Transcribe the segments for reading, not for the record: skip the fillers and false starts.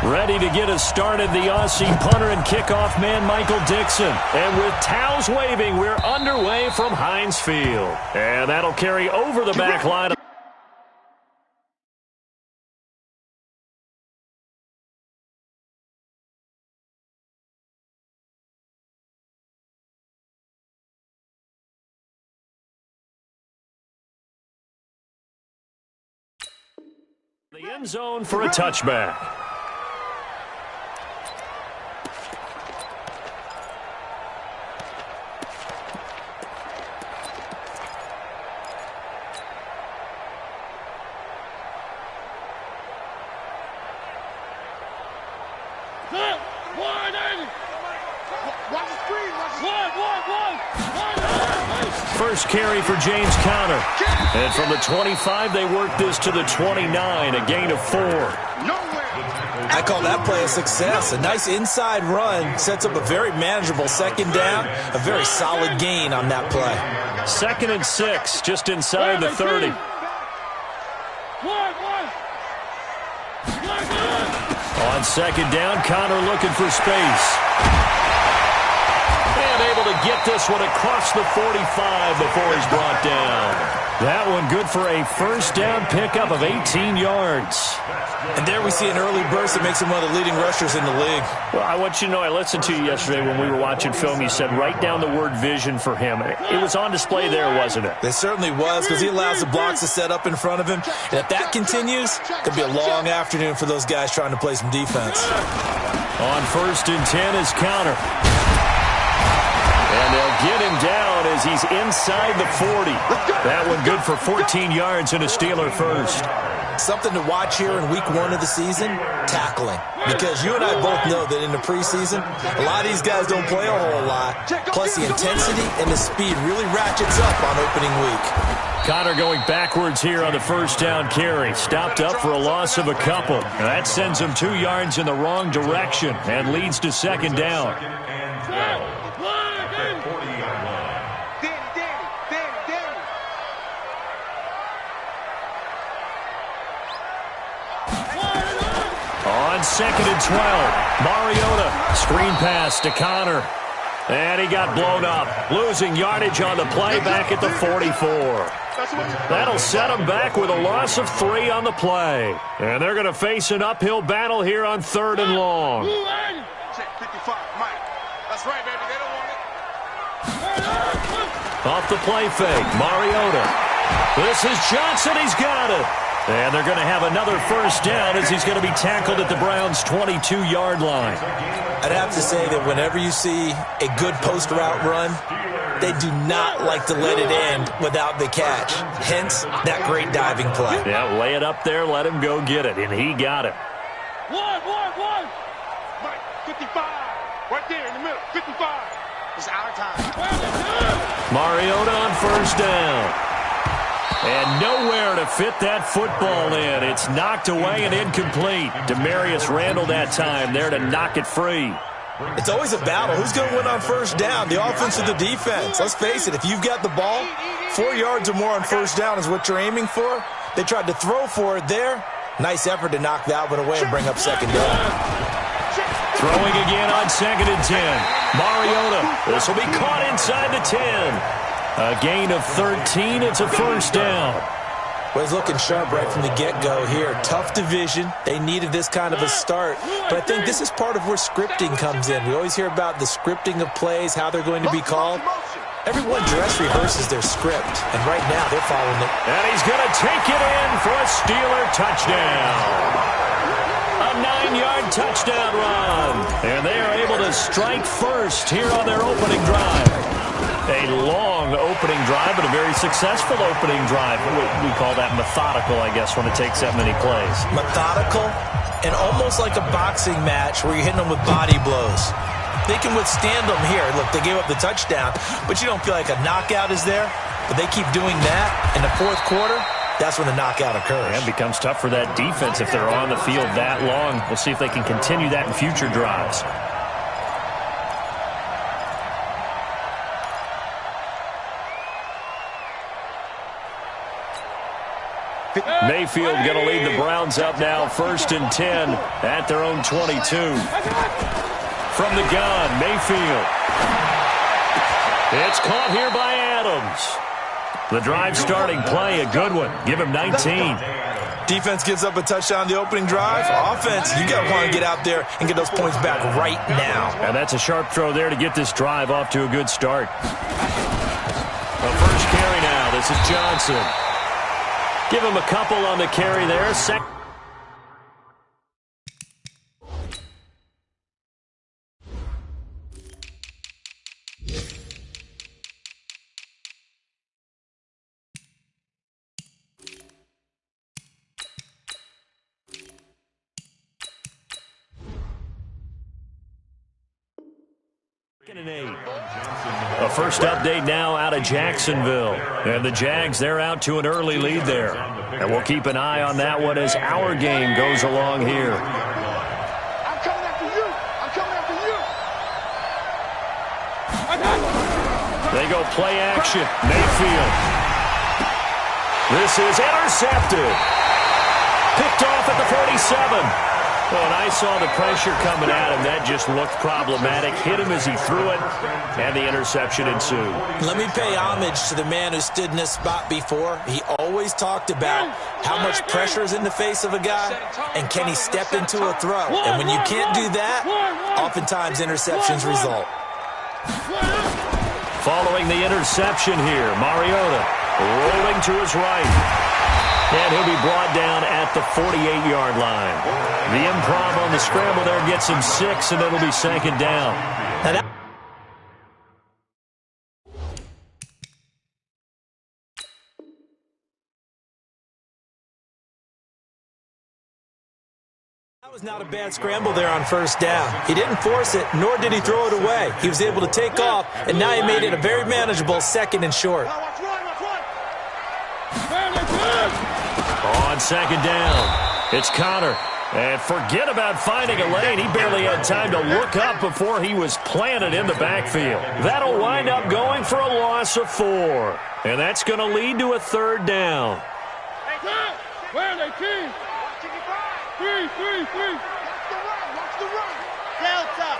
Ready to get us started, the Aussie punter and kickoff man, Michael Dixon. And with towels waving, we're underway from Heinz Field. And that'll carry over the back line. The end zone for a touchback. First carry for James Conner. And from the 25, they work this to the 29, a gain of 4. I call that play a success. A nice inside run sets up a very manageable second down, a very solid gain on that play. 2nd and 6, just inside the 30. On second down, Conner looking for space. And able to get this one across the 45 before he's brought down. That one good for a first down pickup of 18 yards. And there we see an early burst that makes him one of the leading rushers in the league. Well, I want you to know, I listened to you yesterday when we were watching film. You said write down the word vision for him. It was on display there, wasn't it? It certainly was, because he allows the blocks to set up in front of him. And if that continues, it could be a long afternoon for those guys trying to play some defense. On 1st and 10 is Conner. And they'll get him down as he's inside the 40. That one good for 14 yards and a Steeler first. Something to watch here in week 1 of the season, tackling. Because you and I both know that in the preseason, a lot of these guys don't play a whole lot. Plus the intensity and the speed really ratchets up on opening week. Conner going backwards here on the first down carry. Stopped up for a loss of a couple. And that sends him 2 yards in the wrong direction and leads to second down. On 2nd and 12, Mariota, screen pass to Conner. And he got blown up, losing yardage on the play back at the 44. That'll set him back with a loss of 3 on the play. And they're going to face an uphill battle here on 3rd and long. Check 55, Mike. That's right, baby. They don't want it. Off the play fake, Mariota. This is Johnson. He's got it. And they're going to have another first down as he's going to be tackled at the Browns' 22-yard line. I'd have to say that whenever you see a good post route run, they do not like to let it end without the catch. Hence, that great diving play. Yeah, lay it up there, let him go get it, and he got it. One. Mike, 55. Right there in the middle, 55. It's our time. Mariota on first down. And nowhere to fit that football in. It's knocked away and incomplete. Demarius Randall that time there to knock it free. It's always a battle. Who's going to win on first down, the offense or the defense? Let's face it, if you've got the ball, 4 yards or more on first down is what you're aiming for. They tried to throw for it there. Nice effort to knock that one away and bring up second down. Throwing again on 2nd and 10. Mariota. This will be caught inside the 10. A gain of 13. It's a first down. Well, he's looking sharp right from the get-go here. Tough division. They needed this kind of a start. But I think this is part of where scripting comes in. We always hear about the scripting of plays, how they're going to be called. Everyone dress rehearses their script, and right now they're following it. And he's going to take it in for a Steeler touchdown. A 9-yard touchdown run. And they are able to strike first here on their opening drive. A long opening drive, but a very successful opening drive. We call that methodical, I guess, when it takes that many plays. Methodical and almost like a boxing match where you're hitting them with body blows. They can withstand them here. Look, they gave up the touchdown, but you don't feel like a knockout is there. But they keep doing that in the 4th quarter. That's when the knockout occurs. And it becomes tough for that defense if they're on the field that long. We'll see if they can continue that in future drives. Mayfield going to lead the Browns up now, 1st and 10 at their own 22. From the gun, Mayfield. It's caught here by Adams. The drive starting play, a good one. Give him 19. Defense gives up a touchdown the opening drive. Offense, you got to want to get out there and get those points back right now. And that's a sharp throw there to get this drive off to a good start. The first carry now. This is Johnson. Give him a couple on the carry there. A first update now out of Jacksonville. And the Jags, they're out to an early lead there. And we'll keep an eye on that one as our game goes along here. I'm coming after you. I'm coming after you. They go play action. Mayfield. This is intercepted. Picked off at the 47. Well, and I saw the pressure coming at him. That just looked problematic. Hit him as he threw it, and the interception ensued. Let me pay homage to the man who stood in this spot before. He always talked about how much pressure is in the face of a guy, and can he step into a throw. And when you can't do that, oftentimes interceptions result. Following the interception here, Mariota rolling to his right. And he'll be brought down at the 48-yard line. The improv on the scramble there gets him 6, and it'll be 2nd down. That was not a bad scramble there on 1st down. He didn't force it, nor did he throw it away. He was able to take off, and now he made it a very manageable 2nd and short. On 2nd down, it's Connor. And forget about finding a lane. He barely had time to look up before he was planted in the backfield. That'll wind up going for a loss of 4. And that's going to lead to a 3rd down. Where are they, team? 3. Watch the run. Delta.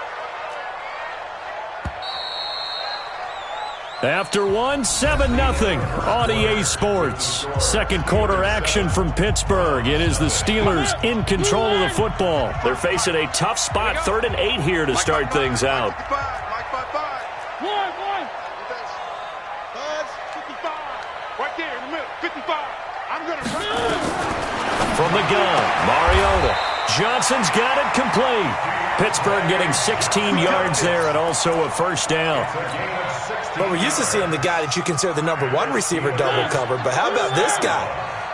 After 7-0 on EA Sports. 2nd quarter action from Pittsburgh. It is the Steelers in control of the football. They're facing a tough spot, 3rd and 8 here to start things out. 55. Right there in the middle. 55. I'm going to run. From the gun, Mariota. Johnson's got it complete. Pittsburgh getting 16 yards there and also a 1st down. But we're used to seeing the guy that you consider the number 1 receiver double covered. But how about this guy?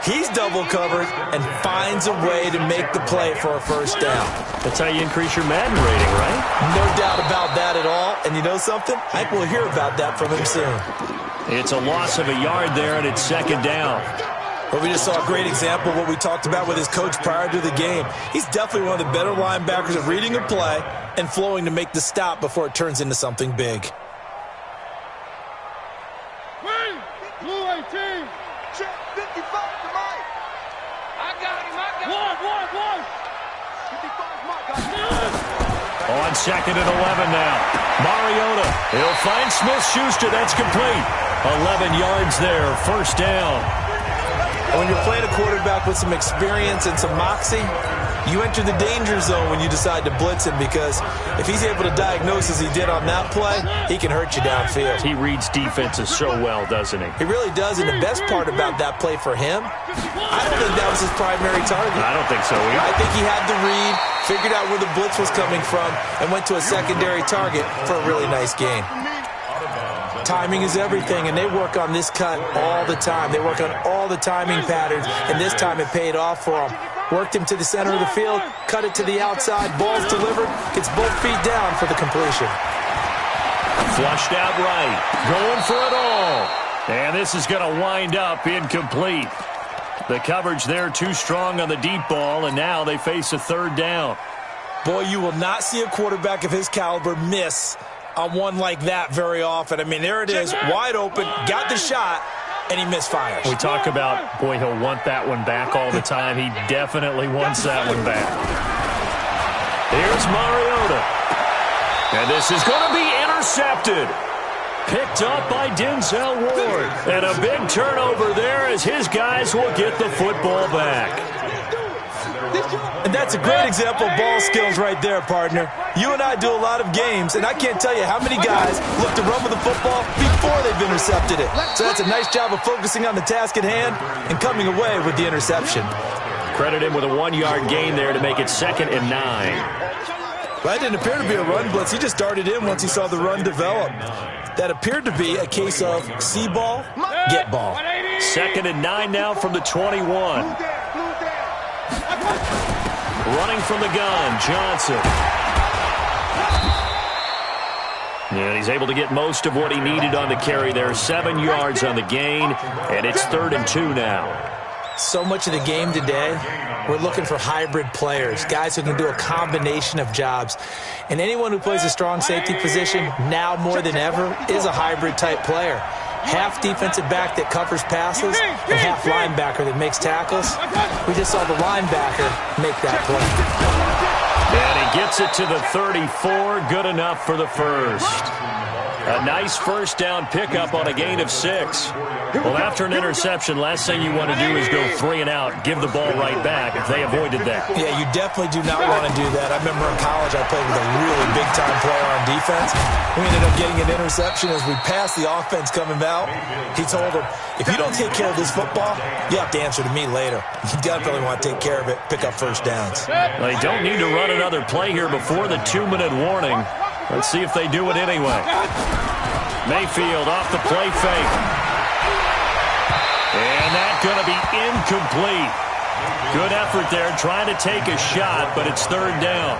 He's double covered and finds a way to make the play for a 1st down. That's how you increase your Madden rating, right? No doubt about that at all. And you know something? I think we'll hear about that from him soon. It's a loss of a yard there, and it's 2nd down. But we just saw a great example of what we talked about with his coach prior to the game. He's definitely one of the better linebackers at reading a play and flowing to make the stop before it turns into something big. Blue 18. Check 55 to Mike. I got him. One. 55 Mike. On 2nd and 11 now. Mariota. He'll find Smith-Schuster. That's complete. 11 yards there. 1st down. And when you're playing a quarterback with some experience and some moxie, you enter the danger zone when you decide to blitz him, because if he's able to diagnose as he did on that play, he can hurt you downfield. He reads defenses so well, doesn't he? He really does, and the best part about that play for him, I don't think that was his primary target. I don't think so either. I think he had the read, figured out where the blitz was coming from, and went to a secondary target for a really nice gain. Timing is everything, and they work on this cut all the time. They work on all the timing patterns, and this time it paid off for him. Worked him to the center of the field, cut it to the outside, ball's delivered, gets both feet down for the completion. Flushed out right, going for it all. And this is going to wind up incomplete. The coverage there too strong on the deep ball, and now they face a 3rd down. Boy, you will not see a quarterback of his caliber miss on one like that very often. I mean, there it is, wide open, got the shot, and he misfires. We talk about, boy, he'll want that one back all the time. He definitely wants that one back. Here's Mariota. And this is going to be intercepted. Picked up by Denzel Ward. And a big turnover there as his guys will get the football back. And that's a great example of ball skills right there, partner. You and I do a lot of games, and I can't tell you how many guys look to run with the football before they've intercepted it. So that's a nice job of focusing on the task at hand and coming away with the interception. Credit him with a 1-yard gain there to make it 2nd and 9. Well, that didn't appear to be a run blitz. He just darted in once he saw the run develop. That appeared to be a case of see ball, get ball. 2nd and 9 now from the 21. Running from the gun, Johnson. And he's able to get most of what he needed on the carry there. 7 yards on the gain, and it's 3rd and 2 now. So much of the game today, we're looking for hybrid players, guys who can do a combination of jobs. And anyone who plays a strong safety position, now more than ever, is a hybrid-type player. Half defensive back that covers passes and half linebacker that makes tackles. We just saw the linebacker make that play. And he gets it to the 34. Good enough for the first. A nice first down pickup on a gain of 6. Well, after an interception, last thing you want to do is go 3 and out, give the ball right back. They avoided that. Yeah, you definitely do not want to do that. I remember in college I played with a really big-time player on defense. We ended up getting an interception as we passed the offense coming out. He told him, if you don't take care of this football, you have to answer to me later. You definitely want to take care of it, pick up first downs. They don't need to run another play here before the 2-minute warning. Let's see if they do it anyway. Mayfield off the play fake. And that's going to be incomplete. Good effort there, trying to take a shot, but it's 3rd down.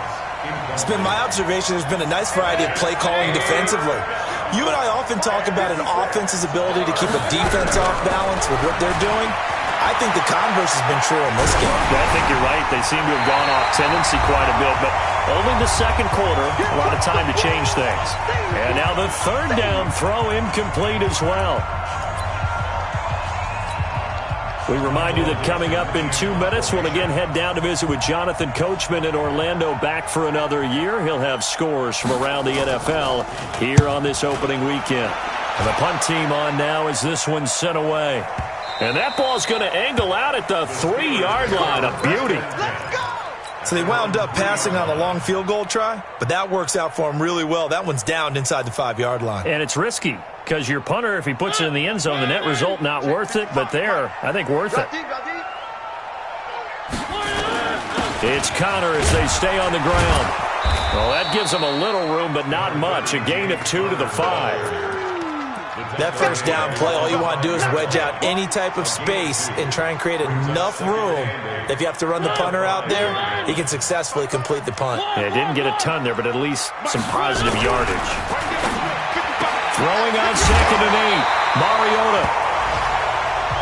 It's been my observation there's been a nice variety of play calling defensively. You and I often talk about an offense's ability to keep a defense off balance with what they're doing. I think the converse has been true in this game. Yeah, I think you're right. They seem to have gone off tendency quite a bit, but only the 2nd quarter, a lot of time to change things. And now the 3rd down throw incomplete as well. We remind you that coming up in 2 minutes, we'll again head down to visit with Jonathan Coachman in Orlando, back for another year. He'll have scores from around the NFL here on this opening weekend. And the punt team on now as this one's sent away. And that ball's going to angle out at the 3-yard line. A beauty. So they wound up passing on a long field goal try, but that works out for them really well. That one's down inside the 5-yard line. And it's risky because your punter, if he puts it in the end zone, the net result not worth it, but there, I think worth it. It's Connor as they stay on the ground. Well, that gives them a little room, but not much. A gain of 2 to the 5. That first down play, all you want to do is wedge out any type of space and try and create enough room. If you have to run the punter out there, he can successfully complete the punt. Yeah, didn't get a ton there, but at least some positive yardage. Throwing on 2nd and 8, Mariota.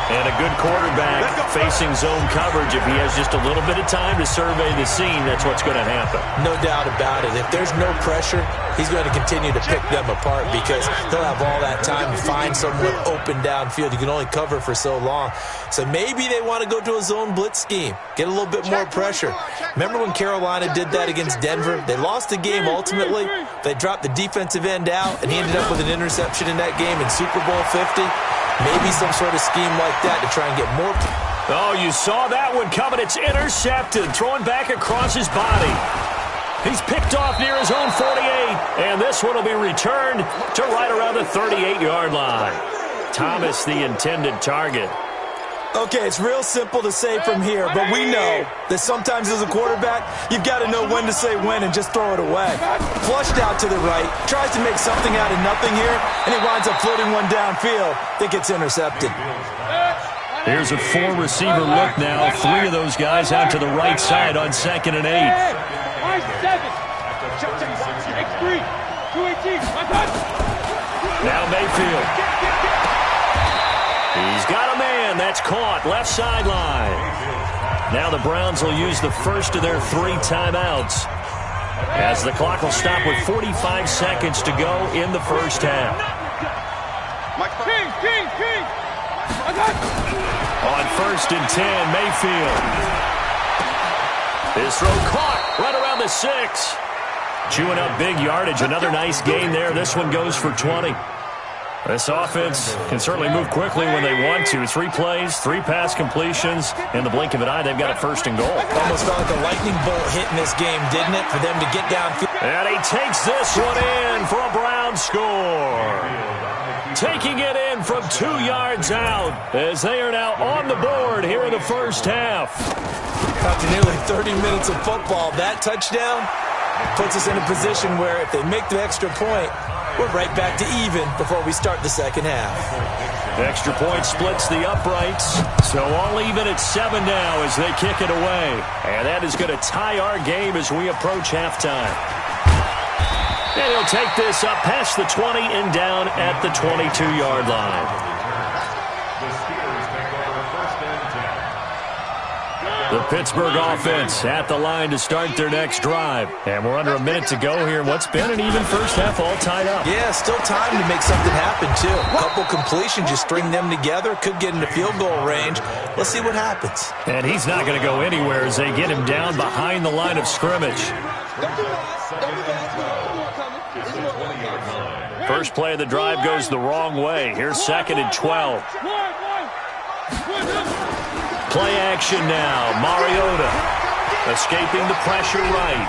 And a good quarterback facing zone coverage. If he has just a little bit of time to survey the scene, that's what's going to happen. No doubt about it. If there's no pressure, he's going to continue to pick them apart because he'll have all that time to find someone open downfield. You can only cover for so long. So maybe they want to go to a zone blitz scheme, get a little bit more pressure. Remember when Carolina did that against Denver? They lost the game ultimately. They dropped the defensive end out, and he ended up with an interception in that game in Super Bowl 50. Maybe some sort of scheme like that to try and get more. Oh, you saw that one coming. It's intercepted. Throwing back across his body. He's picked off near his own 48. And this one will be returned to right around the 38-yard line. Thomas, the intended target. Okay, it's real simple to say from here, but we know that sometimes as a quarterback, you've got to know when to say when and just throw it away. Flushed out to the right, tries to make something out of nothing here, and he winds up floating one downfield that gets intercepted. Here's a 4-receiver look now. 3 of those guys out to the right side on 2nd and 8. Now Mayfield. He's got a man. That's caught. Left sideline. Now the Browns will use the first of their 3 timeouts as the clock will stop with 45 seconds to go in the first half. On 1st and 10, Mayfield. His throw caught right around the 6. Chewing up big yardage. Another nice gain there. This one goes for 20. This offense can certainly move quickly when they want to. 3 plays, 3 pass completions. In the blink of an eye, they've got a 1st and goal. Almost felt like a lightning bolt hit in this game, didn't it, for them to get downfield? And he takes this one in for a Brown score. Taking it in from 2 yards out as they are now on the board here in the first half. After nearly 30 minutes of football, that touchdown puts us in a position where if they make the extra point, we're right back to even before we start the second half. The extra point splits the uprights, so all even at 7 now as they kick it away. And that is going to tie our game as we approach halftime. And he'll take this up past the 20 and down at the 22-yard line. The Pittsburgh offense at the line to start their next drive. And we're under a minute to go here in what's been an even first half, all tied up. Yeah, still time to make something happen, too. A couple completions, just string them together. Could get into field goal range. Let's see what happens. And he's not going to go anywhere as they get him down behind the line of scrimmage. First play of the drive goes the wrong way. Here's 2nd and 12. Play action now. Mariota escaping the pressure right.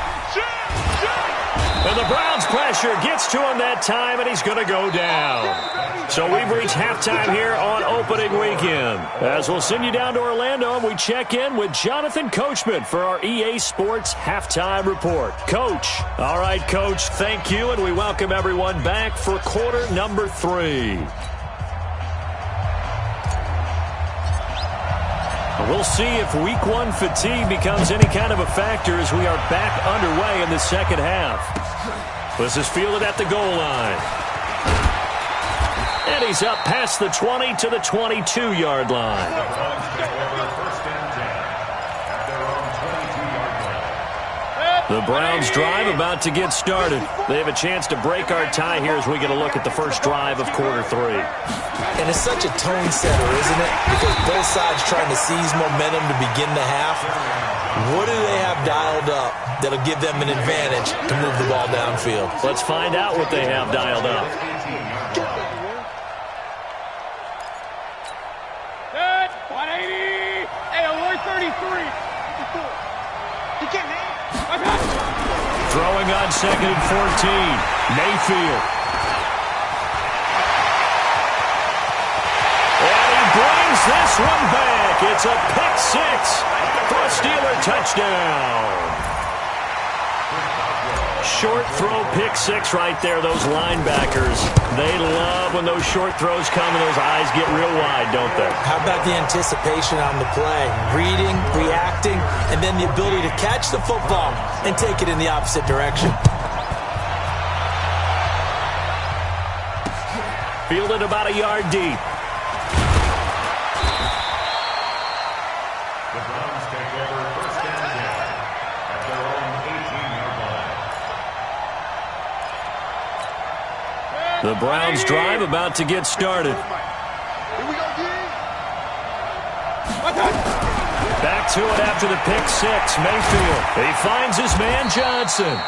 And the Browns pressure gets to him that time, and he's going to go down. So we've reached halftime here on opening weekend. As we'll send you down to Orlando, and we check in with Jonathan Coachman for our EA Sports Halftime Report. Coach. All right, Coach, thank you, and we welcome everyone back for quarter number 3. We'll see if week 1 fatigue becomes any kind of a factor as we are back underway in the second half. This is fielded at the goal line. And he's up past the 20 to the 22-yard line. The Browns drive about to get started. They have a chance to break our tie here as we get a look at the first drive of quarter 3. And it's such a tone setter, isn't it? Because both sides trying to seize momentum to begin the half. What do they have dialed up that'll give them an advantage to move the ball downfield? Let's find out what they have dialed up. Good. 180. Hey, 133. 54. You can't hang. Throwing on 2nd and 14. Mayfield. And he brings this one back. It's a pick 6 for a Steeler touchdown. Short throw pick 6 right there. Those linebackers, they love when those short throws come and those eyes get real wide, don't they? How about the anticipation on the play? Reading, reacting, and then the ability to catch the football and take it in the opposite direction. Fielded about a yard deep. The Browns take over 1st and 10 at their own 18-yard line. The Browns drive about to get started. Here we go, Back to it after the pick 6. Mayfield. He finds his man Johnson.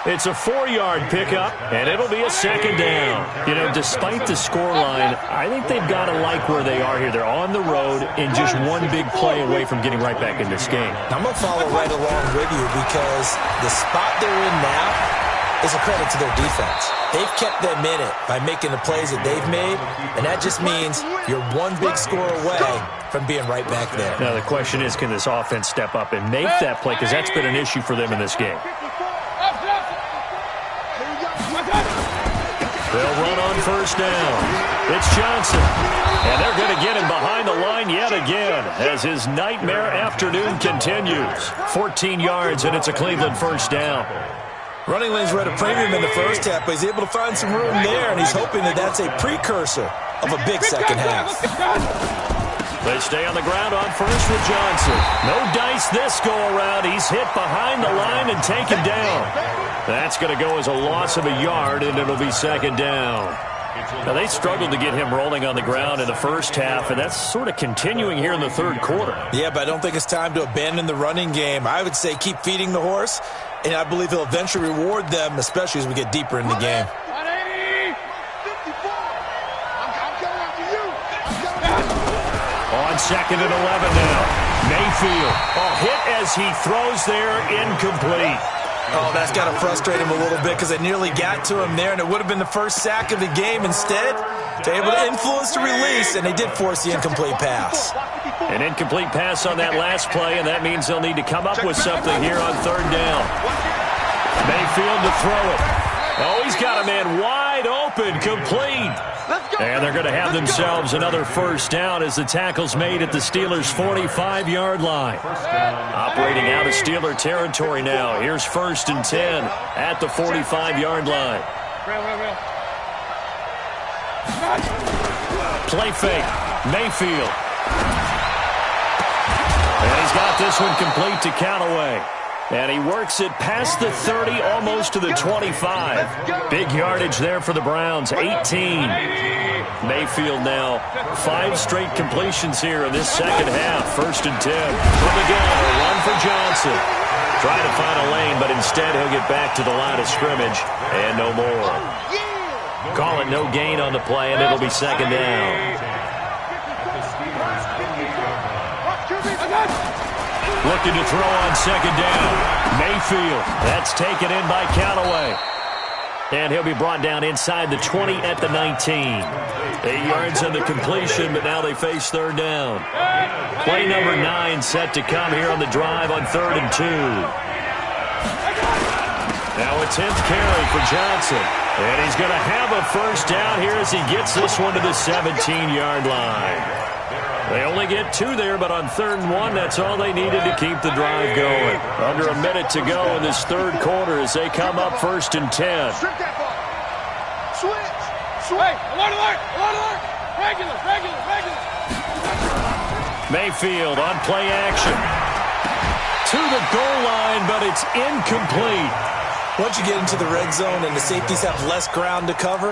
It's a 4-yard pickup, and it'll be a 2nd down. You know, despite the scoreline, I think they've got to like where they are here. They're on the road and just one big play away from getting right back in this game. I'm going to follow right along with you because the spot they're in now is a credit to their defense. They've kept them in it by making the plays that they've made, and that just means you're one big score away from being right back there. Now, the question is, can this offense step up and make that play? Because that's been an issue for them in this game. They'll run on 1st down. It's Johnson. And they're going to get him behind the line yet again as his nightmare afternoon continues. 14 yards, and it's a Cleveland 1st down. Running lanes were at a premium in the first half, but he's able to find some room there, and he's hoping that that's a precursor of a big second half. They stay on the ground on 1st with Johnson. No dice this go-around. He's hit behind the line and taken down. That's going to go as a loss of a yard, and it'll be 2nd down. Now, they struggled to get him rolling on the ground in the first half, and that's sort of continuing here in the third quarter. Yeah, but I don't think it's time to abandon the running game. I would say keep feeding the horse, and I believe he'll eventually reward them, especially as we get deeper in the game. On 2nd and 11 now. Mayfield. Hit as he throws there, incomplete. Oh, that's got to frustrate him a little bit because it nearly got to him there, and it would have been the first sack of the game. Instead, they're able to influence the release, and they did force the incomplete pass. An incomplete pass on that last play, and that means they'll need to come up with something here on 3rd down. Mayfield to throw it. Oh, he's got a man wide open, complete. And they're going to have themselves another first down as the tackle's made at the Steelers' 45-yard line. Operating out of Steeler territory now. Here's 1st and 10 at the 45-yard line. Play fake. Mayfield. And he's got this one complete to Callaway. And he works it past the 30, almost to the 25. Big yardage there for the Browns, 18. Mayfield now 5 straight completions here in this second half. 1st and 10. From the gun, a run for Johnson. Trying to find a lane, but instead he'll get back to the line of scrimmage. And no more. Call it no gain on the play, and it'll be 2nd down. Looking to throw on 2nd down. Mayfield. That's taken in by Callaway. And he'll be brought down inside the 20 at the 19. 8 yards on the completion, but now they face 3rd down. Play number 9 set to come here on the drive on 3rd and 2. Now a 10th carry for Johnson. And he's going to have a first down here as he gets this one to the 17-yard line. They only get 2 there, but on 3rd and 1, that's all they needed to keep the drive going. Under a minute to go in this 3rd quarter as they come up 1st and 10. Hey, alert. Regular. Mayfield on play action. To the goal line, but it's incomplete. Once you get into the red zone and the safeties have less ground to cover,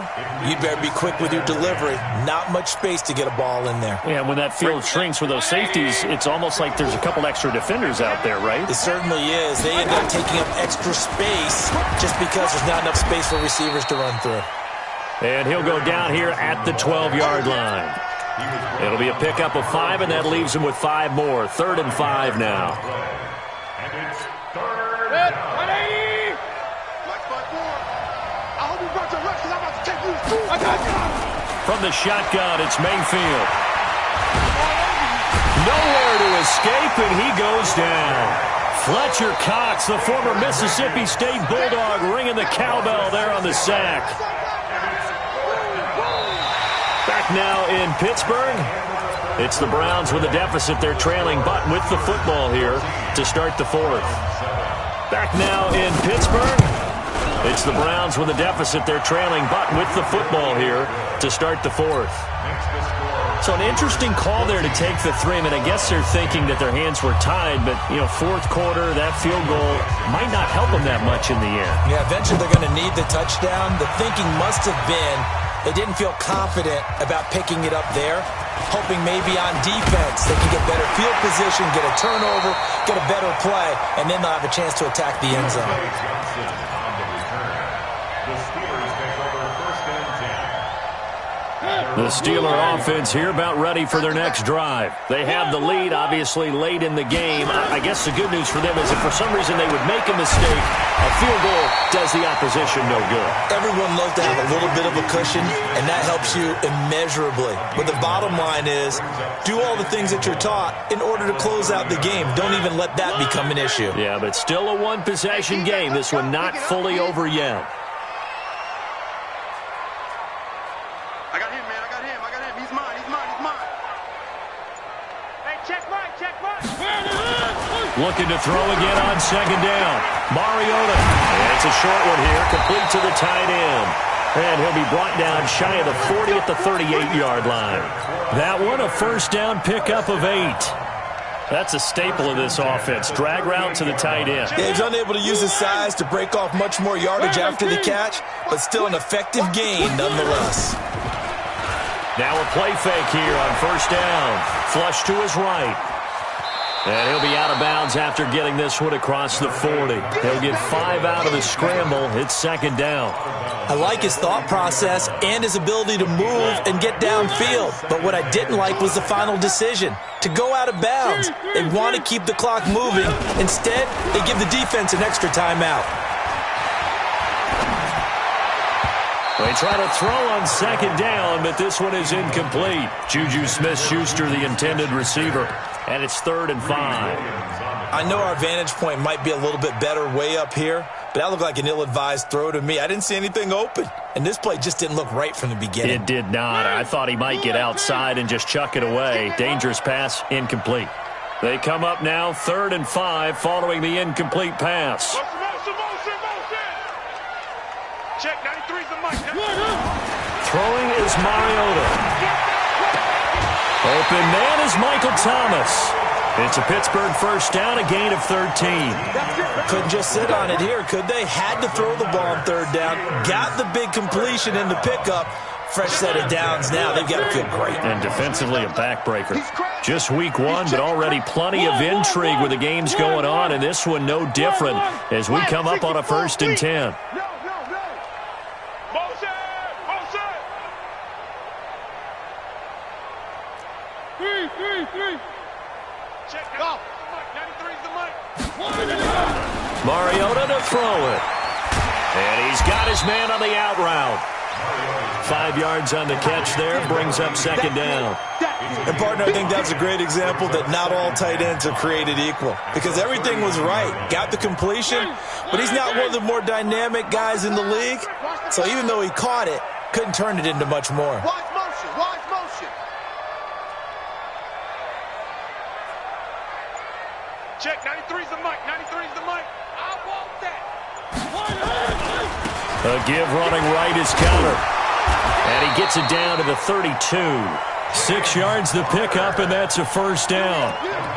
you'd better be quick with your delivery. Not much space to get a ball in there. Yeah, when that field shrinks with those safeties, it's almost like there's a couple extra defenders out there, right? It certainly is. They end up taking up extra space just because there's not enough space for receivers to run through. And he'll go down here at the 12-yard line. It'll be a pickup of 5, and that leaves him with 5 more. 3rd and 5 now. And it's 3rd down. From the shotgun, it's Mayfield. Nowhere to escape, and he goes down. Fletcher Cox, the former Mississippi State Bulldog, ringing the cowbell there on the sack. Back now in Pittsburgh. It's the Browns with a deficit. They're trailing, but with the football here to start the 4th. Back now in Pittsburgh. It's the Browns with a deficit. They're trailing, but with the football here to start the 4th. So an interesting call there to take the 3. I mean, I guess they're thinking that their hands were tied, but, 4th quarter, that field goal might not help them that much in the end. Yeah, eventually they're going to need the touchdown. The thinking must have been they didn't feel confident about picking it up there, hoping maybe on defense they can get better field position, get a turnover, get a better play, and then they'll have a chance to attack the end zone. The Steeler offense here about ready for their next drive. They have the lead, obviously, late in the game. I guess the good news for them is if for some reason they would make a mistake, a field goal does the opposition no good. Everyone loves to have a little bit of a cushion, and that helps you immeasurably. But the bottom line is, do all the things that you're taught in order to close out the game. Don't even let that become an issue. Yeah, but still a one-possession game. This one not fully over yet. Looking to throw again on 2nd down. Mariota. And it's a short one here, complete to the tight end. And he'll be brought down shy of the 40 at the 38-yard line. That one a first down pickup of 8. That's a staple of this offense. Drag route to the tight end. Yeah, he's unable to use his size to break off much more yardage after the catch, but still an effective gain nonetheless. Now a play fake here on first down. Flush to his right. And he'll be out of bounds after getting this one across the 40. He'll get 5 out of the scramble. It's second down. I like his thought process and his ability to move and get downfield. But what I didn't like was the final decision, to go out of bounds. They want to keep the clock moving. Instead, they give the defense an extra timeout. They try to throw on second down, but this one is incomplete. Juju Smith-Schuster, the intended receiver, and it's 3rd and 5. I know our vantage point might be a little bit better way up here, but that looked like an ill-advised throw to me. I didn't see anything open, and this play just didn't look right from the beginning. It did not. I thought he might get outside and just chuck it away. Dangerous pass, incomplete. They come up now, 3rd and 5, following the incomplete pass. Check, 93's the mic. Throwing is Mariota. Open man is Michael Thomas. It's a Pittsburgh first down, a gain of 13. Couldn't just sit on it here, could they? Had to throw the ball on 3rd down. Got the big completion in the pickup. Fresh set of downs now. They've got to feel great. And defensively a backbreaker. Just week 1, but already plenty of intrigue with the games going on, and this one no different as we come up on a 1st and 10. Mariota to throw it. And he's got his man on the out route. 5 yards on the catch there, brings up second down. And, partner, I think that's a great example that not all tight ends are created equal, because everything was right. Got the completion, but he's not one of the more dynamic guys in the league. So even though he caught it, couldn't turn it into much more. Wise motion, wise motion. Check, 93's the mic, 93's the mic. I want that. A give running right is counter. And he gets it down to the 32. 6 yards the pickup, and that's a first down.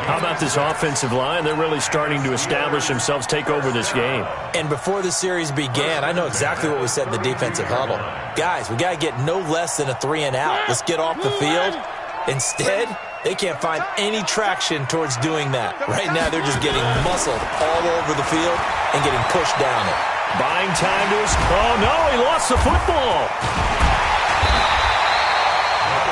How about this offensive line? They're really starting to establish themselves, take over this game. And before the series began, I know exactly what we said in the defensive huddle. Guys, we got to get no less than a 3 and out. Let's get off the field. Instead, they can't find any traction towards doing that. Right now, they're just getting muscled all over the field and getting pushed down it. Buying time to his... Oh, no, he lost the football.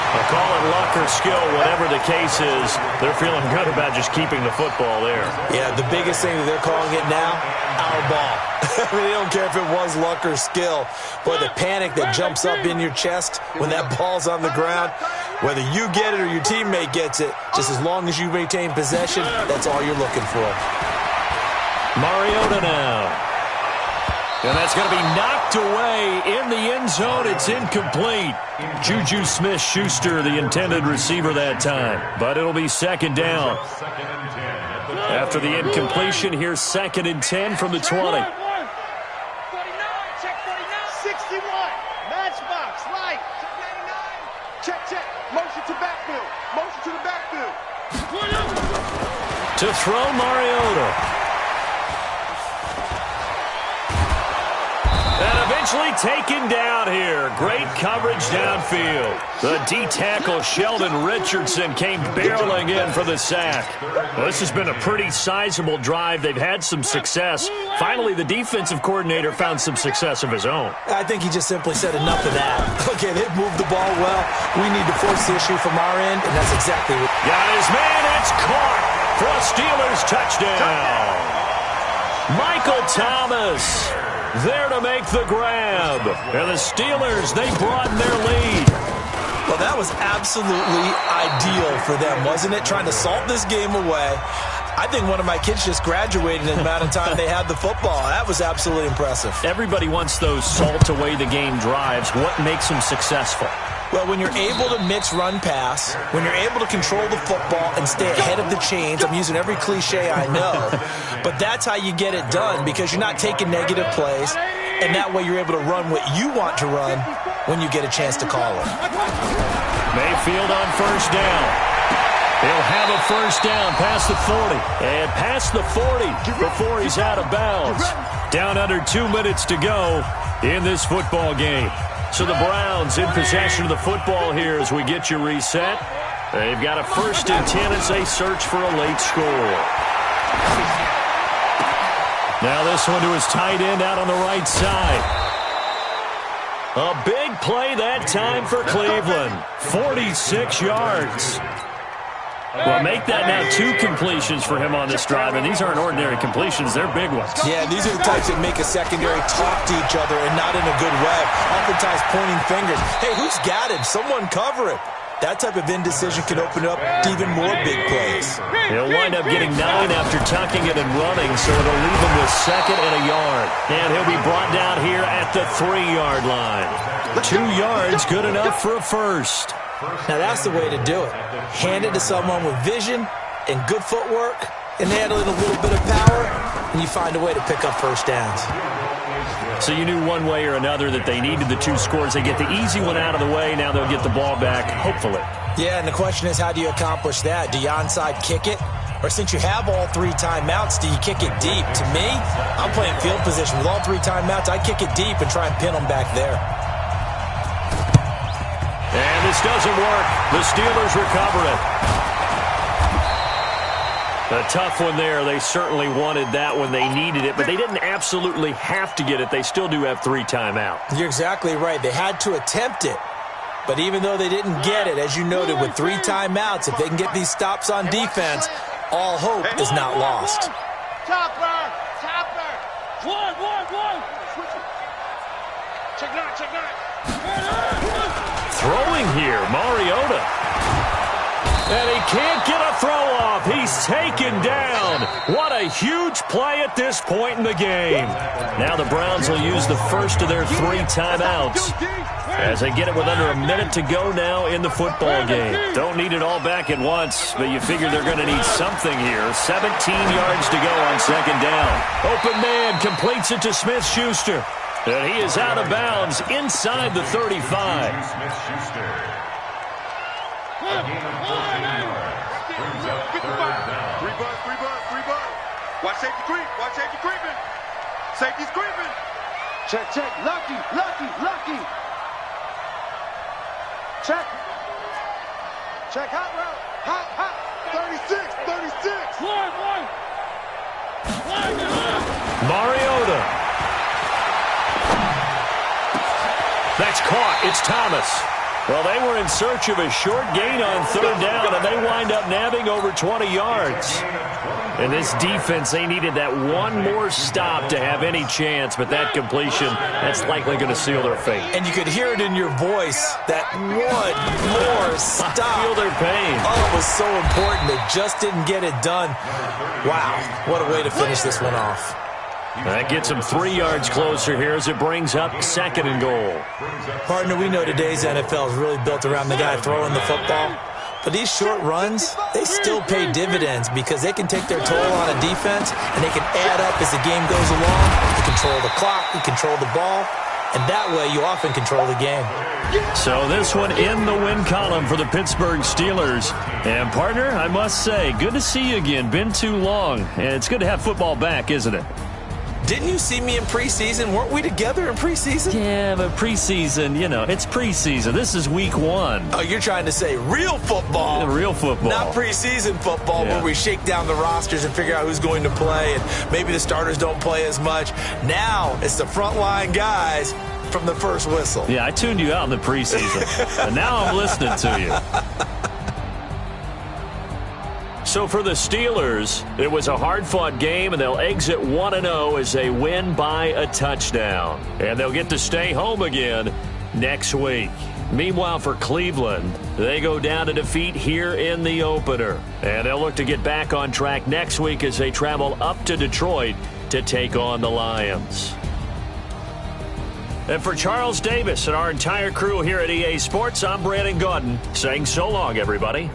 They'll call it luck or skill, whatever the case is. They're feeling good about just keeping the football there. Yeah, the biggest thing that they're calling it now, our ball. I mean, they don't care if it was luck or skill. Boy, the panic that jumps up in your chest when that ball's on the ground, whether you get it or your teammate gets it, just as long as you maintain possession, that's all you're looking for. Mariota now. And that's going to be knocked away in the end zone. It's incomplete. Juju Smith-Schuster, the intended receiver that time. But it'll be second down. After the incompletion, here's 2nd and 10 from the 20. 49, check 49. 61, matchbox, right. Check 99. Check. Motion to backfield. Motion to the backfield. To throw Mariota. And eventually taken down here. Great coverage downfield. The D-tackle Sheldon Richardson came barreling in for the sack. Well, this has been a pretty sizable drive. They've had some success. Finally, the defensive coordinator found some success of his own. I think he just simply said enough of that. Okay, they've moved the ball well. We need to force the issue from our end, and that's exactly what... Got his man. It's caught for a Steelers touchdown. Michael Thomas there to make the grab. And the Steelers, they broaden their lead. Well, that was absolutely ideal for them, wasn't it? Trying to salt this game away. I think one of my kids just graduated in the amount of time they had the football. That was absolutely impressive. Everybody wants those salt-away-the-game drives. What makes them successful? Well, when you're able to mix run-pass, when you're able to control the football and stay ahead of the chains, I'm using every cliche I know, but that's how you get it done, because you're not taking negative plays, and that way you're able to run what you want to run when you get a chance to call it. Mayfield on first down. He'll have a first down past the 40. And past the 40 before he's out of bounds. Down under 2 minutes to go in this football game. So the Browns in possession of the football here as we get you reset. They've got a 1st and 10 as they search for a late score. Now this one to his tight end out on the right side. A big play that time for Cleveland. 46 yards. Well, make that now 2 completions for him on this drive, and these aren't ordinary completions. They're big ones. Yeah, these are the types that make a secondary talk to each other and not in a good way. Oftentimes pointing fingers. Hey, who's got him? Someone cover him. That type of indecision can open up to even more big plays. He'll wind up getting 9 after tucking it and running, so it'll leave him with 2nd and a yard. And he'll be brought down here at the 3-yard line. 2 yards, good enough for a first. Now that's the way to do it. Hand it to someone with vision and good footwork, and handle it a little bit of power, and you find a way to pick up first downs. So you knew one way or another that they needed the 2 scores. They get the easy one out of the way. Now they'll get the ball back, hopefully. Yeah, and the question is, how do you accomplish that? Do you onside kick it? Or since you have all 3 timeouts, do you kick it deep? To me, I'm playing field position. With all 3 timeouts, I kick it deep and try and pin them back there. And this doesn't work. The Steelers recover it. A tough one there. They certainly wanted that when they needed it, but they didn't absolutely have to get it. They still do have 3 timeouts. You're exactly right. They had to attempt it. But even though they didn't get it, as you noted, with 3 timeouts, if they can get these stops on defense, all hope is not lost. Chopper! Chopper! One! Check 9! Throwing here, Mariota. And he can't get a throw off. He's taken down. What a huge play at this point in the game. Now the Browns will use the first of their 3 timeouts as they get it with under a minute to go now in the football game. Don't need it all back at once, but you figure they're going to need something here. 17 yards to go on 2nd down. Open man completes it to Smith-Schuster. And he is out of bounds inside the 35. Smith-Schuster. A gain of 14 yards. Brings up 3rd down. 3 bud. Watch safety creeping. Safety's creeping. Check. Lucky. Check hot route. Hot. 36. Mariota. That's caught. It's Thomas. Well, they were in search of a short gain on 3rd down, and they wind up nabbing over 20 yards. In this defense, they needed that one more stop to have any chance, but that completion, that's likely going to seal their fate. And you could hear it in your voice, that one more stop. I feel their pain. Oh, it was so important. They just didn't get it done. Wow, what a way to finish this one off. That gets them 3 yards closer here as it brings up 2nd and goal. Partner, we know today's NFL is really built around the guy throwing the football. But these short runs, they still pay dividends because they can take their toll on a defense and they can add up as the game goes along. You control the clock, you control the ball, and that way you often control the game. So this one in the win column for the Pittsburgh Steelers. And partner, I must say, good to see you again. Been too long. And it's good to have football back, isn't it? Didn't you see me in preseason? Weren't we together in preseason? Yeah, but preseason, it's preseason. This is week 1. Oh, you're trying to say real football. Real football. Not preseason football where we shake down the rosters and figure out who's going to play, and maybe the starters don't play as much. Now it's the frontline guys from the first whistle. Yeah, I tuned you out in the preseason, and now I'm listening to you. So for the Steelers, it was a hard-fought game, and they'll exit 1-0 as they win by a touchdown. And they'll get to stay home again next week. Meanwhile, for Cleveland, they go down to defeat here in the opener. And they'll look to get back on track next week as they travel up to Detroit to take on the Lions. And for Charles Davis and our entire crew here at EA Sports, I'm Brandon Gaudin saying so long, everybody.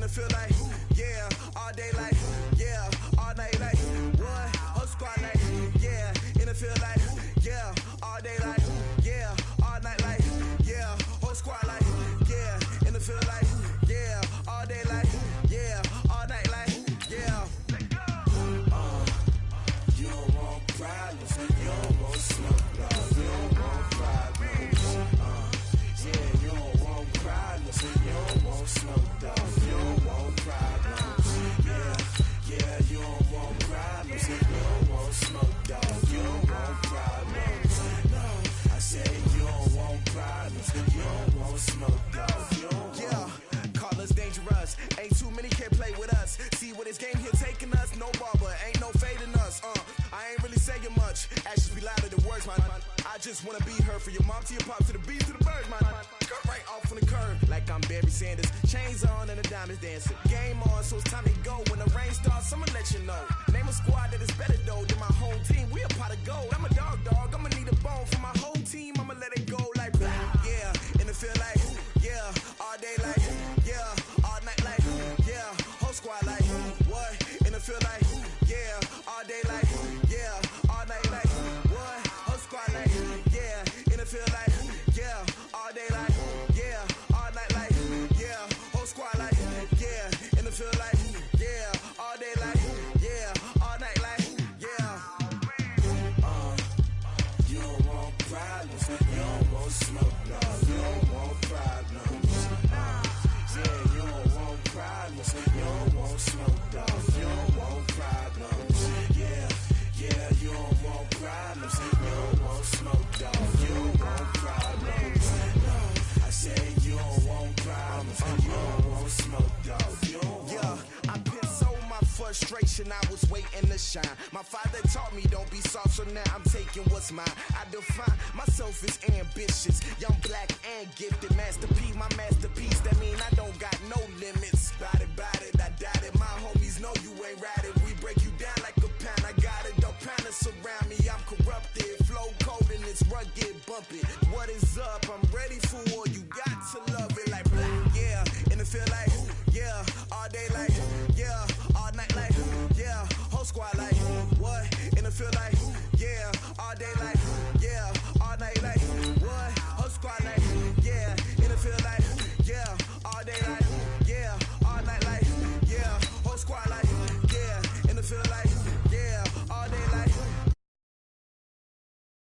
it feel like, yeah, all day like, yeah, all night like, what? Whole squad like, yeah, and it feel like, yeah, all day like, yeah, all night like, yeah, whole squad like, yeah, and it feel like, yeah, all day like, yeah, all night like, yeah. You don't want problems, you don't want smoke, dog. You don't want problems, yeah, you don't want problems, you don't want smoke, dog. You don't want problems, yeah, you don't want problems, you don't want smoke, dog. You don't want problems, no, I said you don't want problems, you don't want smoke, dog. You don't want, call us dangerous, ain't too many can play with us. See what this game here taking us, no barber, ain't no fading us, I ain't really saying much, actions be louder than words, man. I just wanna be heard from your mom to your pop to the beat to the birds, man. Cut right off on the curb, like I'm Barry Sanders. Chains on and the diamonds dancing. Game on, so it's time to go. When the rain starts, I'ma let you know. Name a squad that is better though than my home team. We a pot of gold. I'm a dog, I'ma need a bone for my whole team. I'ma let it go like blah. Yeah, and it feel like, yeah, all day like, yeah, all night like, yeah, whole squad like, what? And it feel like, yeah, all day like, yeah, all night like, what? Whole squad like, yeah, and it feel like, yeah, all day like, yeah, all night like, yeah, whole squad like, yeah, and it feel like, yeah, all day like, yeah, all night like, yeah. You don't want problems, you don't want smoke, no, you don't want problems. Yeah, you don't want problems, you don't want smoke, dog. You don't want problems. Yeah, you don't want problems, you don't want smoke, dog. You don't want problems. No, I said you don't want problems, you don't want smoke, dog. You don't want. Yeah, I put so my frustration, I was waiting to shine. My father taught me don't be soft, so now I'm taking what's mine. I define myself as ambitious, young, black, and gifted. Master P, my masterpiece, that mean I don't got no limits. Bout it, I